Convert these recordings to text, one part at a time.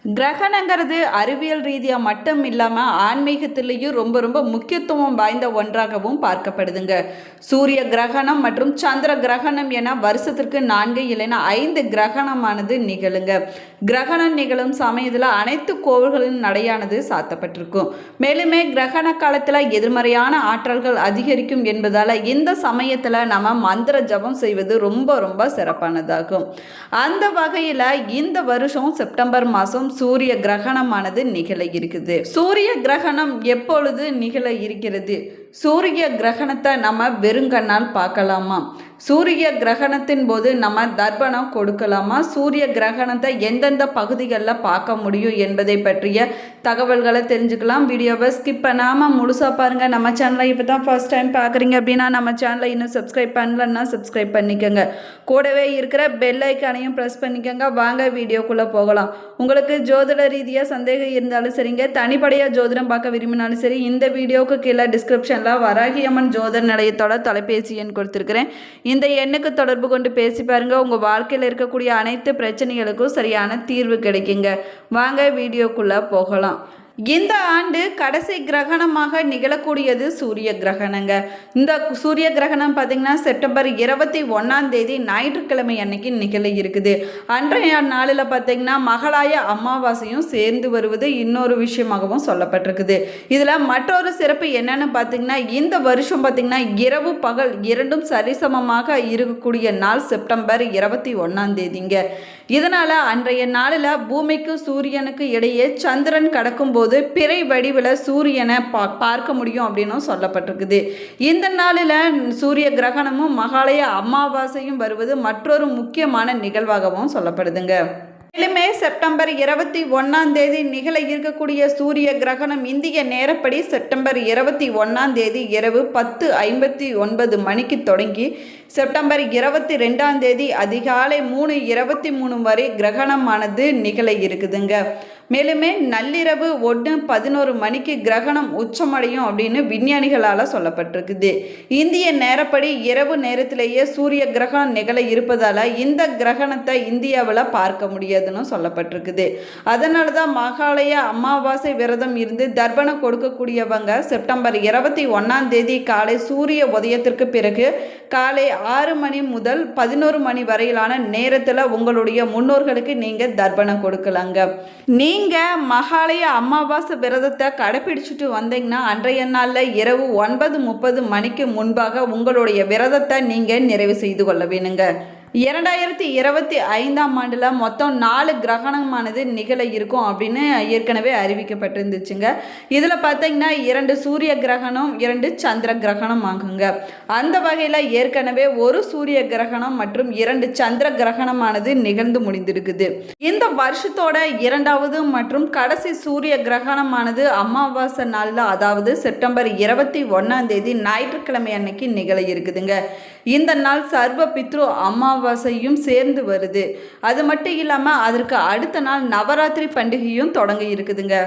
கிரகணங்கிறது அறிவியல் ரீதியாக மட்டும் இல்லாமல் ஆன்மீகத்திலேயும் ரொம்ப ரொம்ப முக்கியத்துவம் வாய்ந்த ஒன்றாகவும் பார்க்கப்படுதுங்க. சூரிய கிரகணம் மற்றும் சந்திர கிரகணம் என வருஷத்திற்கு 4 இல்லைன்னா 5 கிரகணமானது நிகழுங்க. கிரகணம் நிகழும் சமயத்தில் அனைத்து கோவில்களின் நடையானது சாத்தப்பட்டிருக்கும். மேலுமே கிரகண காலத்தில் எதிர்மறையான ஆற்றல்கள் அதிகரிக்கும் என்பதால் இந்த சமயத்தில் நம்ம மந்திர ஜபம் செய்வது ரொம்ப ரொம்ப சிறப்பானதாகும். அந்த வகையில் இந்த வருஷம் செப்டம்பர் மாதம் சூரிய கிரகணமானது நிகழ இருக்குது. சூரிய கிரகணம் எப்பொழுது நிகழ இருக்கிறது? சூரிய கிரகணத்தை நம்ம வெறுங்கண்ணால் பார்க்கலாமா? சூரிய கிரகணத்தின் போது நம்ம தர்ப்பணம் கொடுக்கலாமா? சூரிய கிரகணத்தை எந்தெந்த பகுதிகளில் பார்க்க முடியும் என்பதை பற்றிய தகவல்களை தெரிஞ்சுக்கலாம். வீடியோவை ஸ்கிப் பண்ணாமல் முழுசாக பாருங்கள். நம்ம சேனலை இப்போ தான் ஃபர்ஸ்ட் டைம் பார்க்குறீங்க அப்படின்னா நம்ம சேனலை இன்னும் சப்ஸ்கிரைப் பண்ணலன்னா சப்ஸ்கிரைப் பண்ணிக்கோங்க. கூடவே இருக்கிற பெல் ஐக்கானையும் ப்ரெஸ் பண்ணிக்கோங்க. வாங்க வீடியோக்குள்ளே போகலாம். உங்களுக்கு ஜோதிட ரீதியாக சந்தேகம் இருந்தாலும் சரிங்க, தனிப்படையாக ஜோதிடம் பார்க்க விரும்பினாலும் சரி, இந்த வீடியோவுக்கு கீழே டிஸ்கிரிப்ஷனில் வராகியம்மன் ஜோதிட நிலையத்தோட தொலைபேசி எண் கொடுத்துருக்குறேன். இந்த எண்ணுக்கு தொடர்பு கொண்டு பேசி பாருங்க. உங்கள் வாழ்க்கையில் இருக்கக்கூடிய அனைத்து பிரச்சனைகளுக்கும் சரியான தீர்வு கிடைக்குங்க. வாங்க வீடியோக்குள்ளே போகலாம். இந்த ஆண்டு கடைசி கிரகணமாக நிகழக்கூடியது சூரிய கிரகணங்க. இந்த சூரிய கிரகணம் பார்த்திங்கன்னா செப்டம்பர் 21 ஞாயிற்றுக்கிழமை அன்னைக்கு நிகழ இருக்குது. அன்றைய நாளில் பார்த்திங்கன்னா மகாலய அமாவாசையும் சேர்ந்து வருவது இன்னொரு விஷயமாகவும் சொல்லப்பட்டிருக்குது. இதில் மற்றொரு சிறப்பு என்னன்னு பார்த்திங்கன்னா, இந்த வருஷம் பார்த்திங்கன்னா இரவு பகல் இரண்டும் சரிசமமாக இருக்கக்கூடிய நாள் செப்டம்பர் 21 இதனால் அன்றைய நாளில் பூமிக்கு சூரியனுக்கு இடையே சந்திரன் கடக்கும்போது பிறை வடிவில் சூரியனை பார்க்க முடியும் அப்படின்னு சொல்லப்பட்டிருக்குது. இந்த நாளில் சூரிய கிரகணமும் மகாலய அமாவாசையும் வருவது மற்றொரு முக்கியமான நிகழ்வாகவும் சொல்லப்படுதுங்க. மேலுமே செப்டம்பர் 21 நிகழ இருக்கக்கூடிய சூரிய கிரகணம் இந்திய நேரப்படி செப்டம்பர் 21 இரவு 10:59 மணிக்கு தொடங்கி செப்டம்பர் 22 அதிகாலை 3:23 வரை கிரகணமானது நிகழ இருக்குதுங்க. மேலுமே நள்ளிரவு 1:11 மணிக்கு கிரகணம் உச்சமடையும் அப்படின்னு விஞ்ஞானிகளால் சொல்லப்பட்டிருக்குது. இந்திய நேரப்படி இரவு நேரத்திலேயே சூரிய கிரகணம் நிகழ இருப்பதால் இந்த கிரகணத்தை இந்தியாவில் பார்க்க முடியாதுன்னு சொல்லப்பட்டிருக்குது. அதனால தான் மகாலய அமாவாசை விரதம் இருந்து தர்ப்பணம் கொடுக்கக்கூடியவங்க செப்டம்பர் 21 காலை சூரிய உதயத்திற்கு பிறகு காலை 6 மணி முதல் 11 மணி வரையிலான நேரத்தில் உங்களுடைய முன்னோர்களுக்கு நீங்கள் தர்ப்பணம் கொடுக்கலாங்க. நீங்கள் மகாலய அமாவாசை விரதத்தை கடைப்பிடிச்சிட்டு வந்தீங்கன்னா அன்றைய நாளில் இரவு 9:30 மணிக்கு முன்பாக உங்களுடைய விரதத்தை நீங்கள் நிறைவு செய்து கொள்ள வேணுங்க. 2025 மொத்தம் 4 கிரகணமானது நிகழ இருக்கும் அப்படின்னு ஏற்கனவே அறிவிக்கப்பட்டிருந்துச்சுங்க. இதில் பார்த்தீங்கன்னா 2 சூரிய கிரகணம் 2 சந்திர கிரகணம் ஆகுங்க. அந்த வகையில் ஏற்கனவே 1 சூரிய கிரகணம் மற்றும் 2 சந்திர கிரகணமானது நிகழ்ந்து முடிந்திருக்குது. இந்த வருஷத்தோட 2வது மற்றும் கடைசி சூரிய கிரகணமானது அமாவாசை நாளில், அதாவது செப்டம்பர் 21 ஞாயிற்றுக்கிழமை அன்னைக்கு நிகழ இருக்குதுங்க. இந்த நாள் சர்வ பித்ரு அமாவாசையும் சேர்ந்து வருது. அது மட்டும் இல்லாமல் அதற்கு அடுத்த நாள் நவராத்திரி பண்டிகையும் தொடங்க இருக்குதுங்க.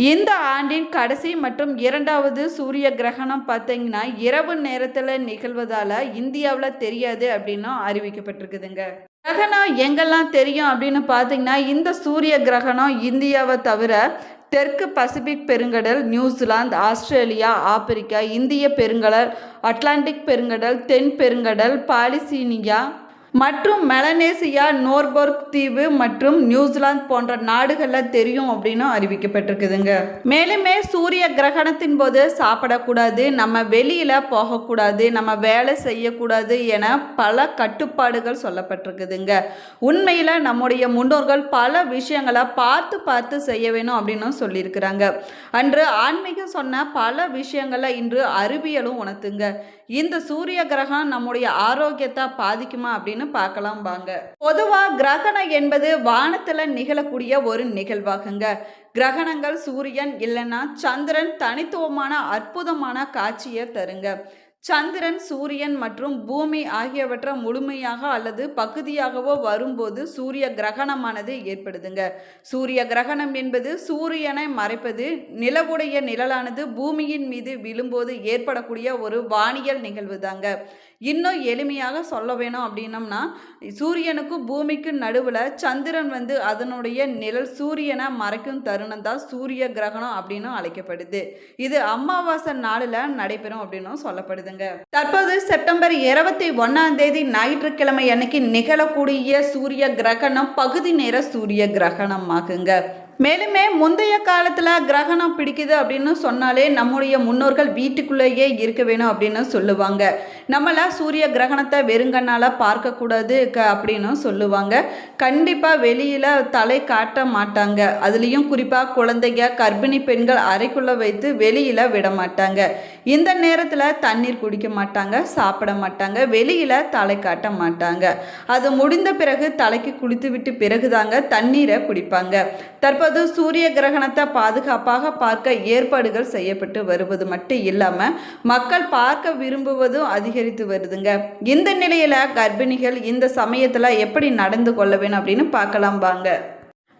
இந்த ஆண்டின் கடைசி மற்றும் 2வது சூரிய கிரகணம் பார்த்தீங்கன்னா இரவு நேரத்தில் நிகழ்வதால் இந்தியாவில் தெரியாது அப்படின்னும் அறிவிக்கப்பட்டிருக்குதுங்க. கிரகணம் எங்கெல்லாம் தெரியும் அப்படின்னு பார்த்தீங்கன்னா, இந்த சூரிய கிரகணம் இந்தியாவை தவிர தெற்கு பசிபிக் பெருங்கடல், நியூசிலாந்து, ஆஸ்திரேலியா, ஆப்பிரிக்கா, இந்திய பெருங்கடல், அட்லாண்டிக் பெருங்கடல், தென் பெருங்கடல், பாலிசீனியா மற்றும் மெலனேசியா, நோர்பர்க் தீவு மற்றும் நியூசிலாந்து போன்ற நாடுகளில் தெரியும் அப்படின்னு அறிவிக்கப்பட்டிருக்குதுங்க. மேலுமே சூரிய கிரகணத்தின் போது சாப்பிடக்கூடாது, நம்ம வெளியில் போகக்கூடாது, நம்ம வேலை செய்யக்கூடாது என பல கட்டுப்பாடுகள் சொல்லப்பட்டிருக்குதுங்க. உண்மையில் நம்முடைய முன்னோர்கள் பல விஷயங்களை பார்த்து செய்ய வேணும் அப்படின்னு சொல்லியிருக்கிறாங்க. அன்று ஆன்மீகம் சொன்ன பல விஷயங்களை இன்று அறிவியலும் உணர்த்துங்க. இந்த சூரிய கிரகணம் நம்முடைய ஆரோக்கியத்தை பாதிக்குமா அப்படின்னு பார்க்கலாம் வாங்க. பொதுவாக கிரகணம் என்பது வானத்தில் நிகழக்கூடிய ஒரு நிகழ்வாகுங்க. கிரகணங்கள் சூரியன் இல்லைன்னா சந்திரன் தனித்துவமான அற்புதமான காட்சியை தருங்க. சந்திரன், சூரியன் மற்றும் பூமி ஆகியவற்றை முழுமையாக அல்லது பகுதியாகவோ வரும்போது சூரிய கிரகணமானது ஏற்படுதுங்க. சூரிய கிரகணம் என்பது சூரியனை மறைப்பது, நிலவுடைய நிழலானது பூமியின் மீது விழும்போது ஏற்படக்கூடிய ஒரு வானியல் நிகழ்வு தாங்க. இன்னும் எளிமையாக சொல்ல வேணும் அப்படின்னம்னா, சூரியனுக்கும் பூமிக்கும் நடுவில் சந்திரன் வந்து அதனுடைய நிழல் சூரியனை மறைக்கும் தருணம் தான் சூரிய கிரகணம் அப்படின்னு அழைக்கப்படுது. இது அமாவாசை நாளில் நடைபெறும் அப்படின்னும் சொல்லப்படுதுங்க. தற்போது செப்டம்பர் 21ஆம் தேதி ஞாயிற்றுக்கிழமை அன்னைக்கு நிகழக்கூடிய சூரிய கிரகணம் பகுதி நேர சூரிய கிரகணம் ஆகுங்க. மேலுமே முந்தைய காலத்தில் கிரகணம் பிடிக்குது அப்படின்னு சொன்னாலே நம்முடைய முன்னோர்கள் வீட்டுக்குள்ளேயே இருக்க வேணும் அப்படின்னு சொல்லுவாங்க. நம்மளை சூரிய கிரகணத்தை வெறுங்கண்ணால் பார்க்கக்கூடாது அப்படின்னு சொல்லுவாங்க. கண்டிப்பாக வெளியில் தலை காட்ட மாட்டாங்க. அதுலேயும் குறிப்பாக குழந்தைங்க கர்ப்பிணி பெண்கள் அறைக்குள்ளே வைத்து வெளியில் விட மாட்டாங்க. இந்த நேரத்தில் தண்ணீர் குடிக்க மாட்டாங்க, சாப்பிட மாட்டாங்க, வெளியில் தலை காட்ட மாட்டாங்க. அது முடிந்த பிறகு தலைக்கு குளித்து விட்டு பிறகுதாங்க தண்ணீரை குடிப்பாங்க. தற்போது சூரிய கிரகணத்தை பாதுகாப்பாக பார்க்க ஏற்பாடுகள் செய்யப்பட்டு வருவது மட்டும் இல்லாமல் மக்கள் பார்க்க விரும்புவதும் அதிகரித்து வருதுங்க. இந்த நிலையில் கர்ப்பிணிகள் இந்த சமயத்தில் எப்படி நடந்து கொள்ள வேணும் அப்படின்னு பார்க்கலாம் வாங்க.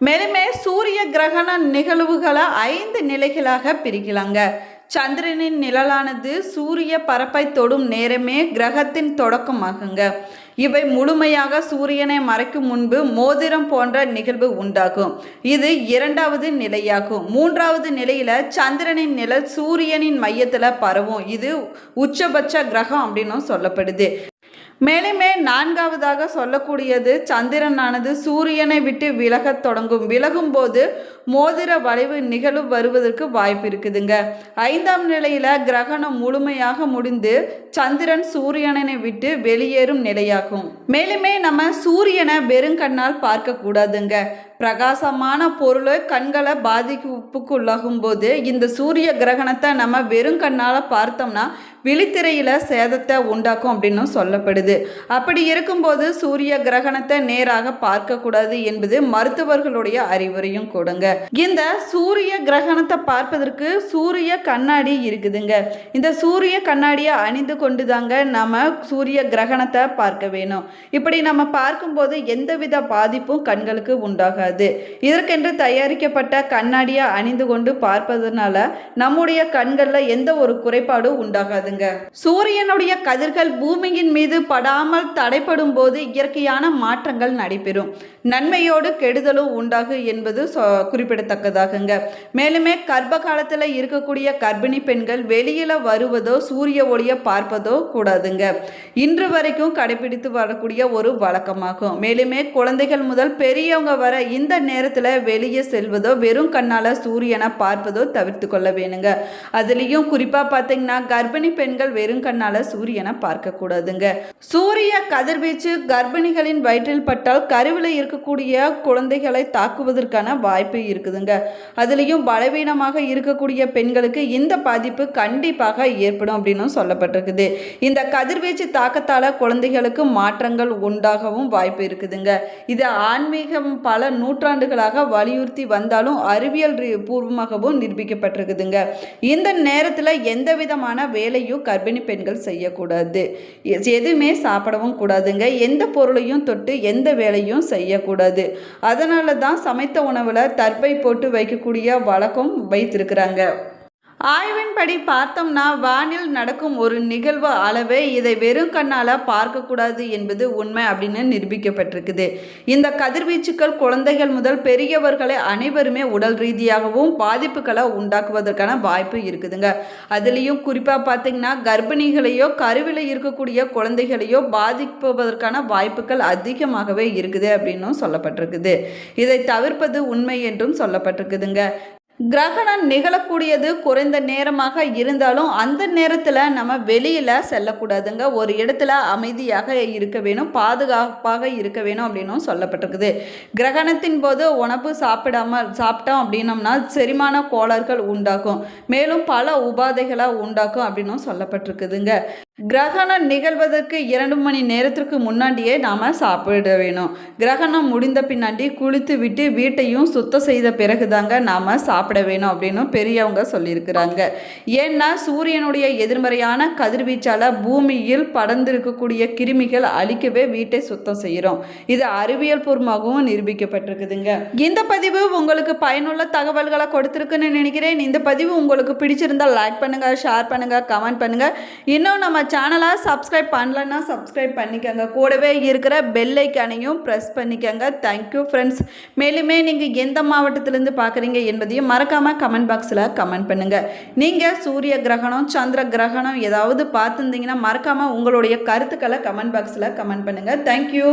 மேலுமே சூரிய கிரகண நிகழ்வுகளை 5 நிலைகளாக பிரிக்கலாங்க. சந்திரனின் நிழலானது சூரிய பரப்பை தொடும் நேரமே கிரகத்தின் தொடக்கமாகுங்க. இவை முழுமையாக சூரியனை மறைக்கும் முன்பு மோதிரம் போன்ற நிகழ்வு உண்டாகும். இது 2வது நிலையாகும். 3வது நிலையில சந்திரனின் நிழல் சூரியனின் மையத்தில் பரவும். இது உச்சபட்ச கிரகம் அப்படின்னு சொல்லப்படுது. மேலுமே 4வதாக சொல்லக்கூடியது சந்திரனானது சூரியனை விட்டு விலகத் தொடங்கும். விலகும்போது மோதிர வளைவு நிகழ்வு வருவதற்கு வாய்ப்பு இருக்குதுங்க. 5ஆம் நிலையில் கிரகணம் முழுமையாக முடிந்து சந்திரன் சூரியனை விட்டு வெளியேறும் நிலையாகும். மேலுமே நம்ம சூரியனை வெறுங்கண்ணால் பார்க்கக்கூடாதுங்க. பிரகாசமான பொருளை கண்களை பாதிப்புக்குள்ளாகும் போது இந்த சூரிய கிரகணத்தை நம்ம வெறுங்கண்ணால் பார்த்தோம்னா விழித்திரையில் சேதத்தை உண்டாக்கும் அப்படின்னு சொல்லப்படுது. அப்படி இருக்கும்போது சூரிய கிரகணத்தை நேராக பார்க்கக்கூடாது என்பது மருத்துவர்களுடைய அறிவுரையும் கொடுங்க. இந்த சூரிய கிரகணத்தை பார்ப்பதற்கு சூரிய கண்ணாடி இருக்குதுங்க. இந்த சூரிய கண்ணாடியை அணிந்து கொண்டு தாங்க நம்ம சூரிய கிரகணத்தை பார்க்க வேணும். இப்படி நம்ம பார்க்கும்போது எந்தவித பாதிப்பும் கண்களுக்கு உண்டாகாது. இதற்கென்று தயாரிக்கப்பட்ட கண்ணாடியை அணிந்து கொண்டு பார்ப்பதனால நம்முடைய கண்களில் எந்த ஒரு குறைபாடும் உண்டாகாதுங்க. சூரியனுடைய கதிர்கள் பூமியின் மீது படாமல் தடைப்படும் போது இயற்கையான மாற்றங்கள் நடைபெறும். நன்மையோடு கெடுதலும் உண்டாகு என்பது குறிப்பிடத்தக்கதாகுங்க. மேலுமே கர்ப்ப காலத்தில் இருக்கக்கூடிய கர்ப்பிணி பெண்கள் வெளியில் வருவதோ சூரிய ஒளியை பார்ப்பதோ கூடாதுங்க. இன்று வரைக்கும் கடைபிடித்து வரக்கூடிய ஒரு வழக்கமாகும். மேலுமே குழந்தைகள் முதல் பெரியவங்க வர இந்த நேரத்தில் வெளியே செல்வதோ வெறும் கண்ணால் சூரியனை பார்ப்பதோ தவிர்த்து கொள்ள வேணுங்க. அதுலேயும் குறிப்பாக பார்த்தீங்கன்னா கர்ப்பிணி பெண்கள் வெறும் கண்ணால் சூரியனை பார்க்கக்கூடாதுங்க. சூரிய கதிர்வீச்சு கர்ப்பிணிகளின் வயிற்றில் பட்டால் கருவில் இருக்கக்கூடிய குழந்தைகளை தாக்குவதற்கான வாய்ப்பு இருக்குதுங்க. அதுலேயும் பலவீனமாக இருக்கக்கூடிய பெண்களுக்கு இந்த பாதிப்பு கண்டிப்பாக ஏற்படும் அப்படின்னு சொல்லப்பட்டிருக்குது. இந்த கதிர்வீச்சு தாக்கத்தால் குழந்தைகளுக்கு மாற்றங்கள் உண்டாகவும் வாய்ப்பு இருக்குதுங்க. இது ஆன்மீகம் பல நூற்றாண்டுகளாக வலியுறுத்தி வந்தாலும் அறிவியல் பூர்வமாகவும் நிரூபிக்கப்பட்டிருக்குதுங்க. இந்த நேரத்தில் எந்த விதமான வேலையும் கர்ப்பிணி பெண்கள் செய்யக்கூடாது. எதுவுமே சாப்பிடவும் கூடாதுங்க. எந்த பொருளையும் தொட்டு எந்த வேலையும் செய்யக்கூடாது. அதனால தான் சமைத்த உணவில் தர்பை போட்டு வைக்கக்கூடிய வழக்கம் வைத்திருக்கிறாங்க. ஆய்வின்படி பார்த்தோம்னா வானில் நடக்கும் ஒரு நிகழ்வு அளவே இதை வெறும் கண்ணால் பார்க்கக்கூடாது என்பது உண்மை அப்படின்னு நிரூபிக்கப்பட்டிருக்குது. இந்த கதிர்வீச்சுக்கள் குழந்தைகள் முதல் பெரியவர்களை அனைவருமே உடல் ரீதியாகவும் பாதிப்புகளை உண்டாக்குவதற்கான வாய்ப்பு இருக்குதுங்க. அதுலேயும் குறிப்பாக பார்த்தீங்கன்னா கர்ப்பிணிகளையோ கருவில் இருக்கக்கூடிய குழந்தைகளையோ பாதிப்பதற்கான வாய்ப்புகள் அதிகமாகவே இருக்குது அப்படின்னும் சொல்லப்பட்டிருக்குது. இதை தவிர்ப்பது உண்மை என்றும் சொல்லப்பட்டிருக்குதுங்க. கிரகணம் நிகழக்கூடியது குறைந்த நேரமாக இருந்தாலும் அந்த நேரத்தில் நம்ம வெளியில் செல்லக்கூடாதுங்க. ஒரு இடத்துல அமைதியாக இருக்க வேணும், பாதுகாப்பாக இருக்க வேணும் அப்படின்னும் சொல்லப்பட்டிருக்குது. கிரகணத்தின் போது உணவு சாப்பிட்டோம் அப்படின்னம்னா செரிமான கோளாறுகள் உண்டாக்கும். மேலும் பல உபாதைகளை உண்டாக்கும் அப்படின்னும் சொல்லப்பட்டிருக்குதுங்க. கிரகணம் நிகழ்வதற்கு 2 மணி நேரத்திற்கு முன்னாடியே நாம் சாப்பிட வேணும். கிரகணம் முடிந்த பின்னாடி குளித்து விட்டு வீட்டையும் சுத்தம் செய்த பிறகு தாங்க நாம் சாப்பிட வேணும் அப்படின்னு பெரியவங்க சொல்லியிருக்கிறாங்க. ஏன்னா சூரியனுடைய எதிர்மறையான கதிர்வீச்சால் பூமியில் படர்ந்திருக்கக்கூடிய கிருமிகள் அழிக்கவே வீட்டை சுத்தம் செய்கிறோம். இது அறிவியல் பூர்வமாகவும் நிரூபிக்கப்பட்டிருக்குதுங்க. இந்த பதிவு உங்களுக்கு பயனுள்ள தகவல்களை கொடுத்துருக்குன்னு நினைக்கிறேன். இந்த பதிவு உங்களுக்கு பிடிச்சிருந்தால் லைக் பண்ணுங்கள், ஷேர் பண்ணுங்கள், கமெண்ட் பண்ணுங்கள். இன்னும் நம்ம சேனலை சப்ஸ்கிரைப் பண்ணலன்னா சப்ஸ்கிரைப் பண்ணிக்கோங்க. கூடவே இருக்கிற பெல் ஐக்கானையும் ப்ரெஸ் பண்ணிக்கோங்க. Thank you friends. மேலுமே நீங்கள் எந்த மாவட்டத்திலேருந்து பார்க்குறீங்க என்பதையும் மறக்காமல் கமெண்ட் பாக்ஸில் கமெண்ட் பண்ணுங்கள். நீங்கள் சூரிய கிரகணம் சந்திர கிரகணம் ஏதாவது பார்த்துருந்தீங்கன்னா மறக்காமல் உங்களுடைய கருத்துக்களை கமெண்ட் பாக்ஸில் கமெண்ட் பண்ணுங்கள். தேங்க்யூ.